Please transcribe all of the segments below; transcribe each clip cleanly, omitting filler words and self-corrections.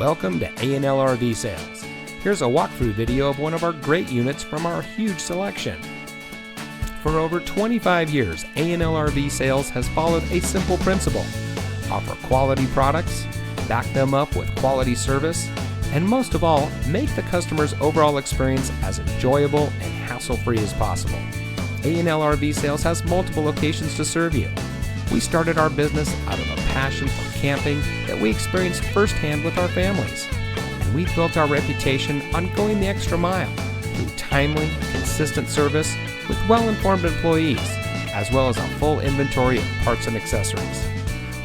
Welcome to A&L RV Sales. Here's a walkthrough video of one of our great units from our huge selection. For over 25 years, A&L RV Sales has followed a simple principle: offer quality products, back them up with quality service, and most of all, make the customer's overall experience as enjoyable and hassle-free as possible. A&L RV Sales has multiple locations to serve you. We started our business out of a passion for camping that we experienced firsthand with our families. And we've built our reputation on going the extra mile through timely, consistent service with well-informed employees, as well as a full inventory of parts and accessories.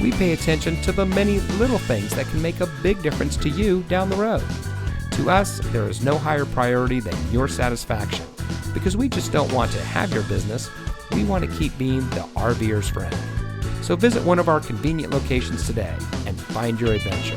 We pay attention to the many little things that can make a big difference to you down the road. To us, there is no higher priority than your satisfaction, because we just don't want to have your business. We want to keep being the RVer's friend. So visit one of our convenient locations today and find your adventure.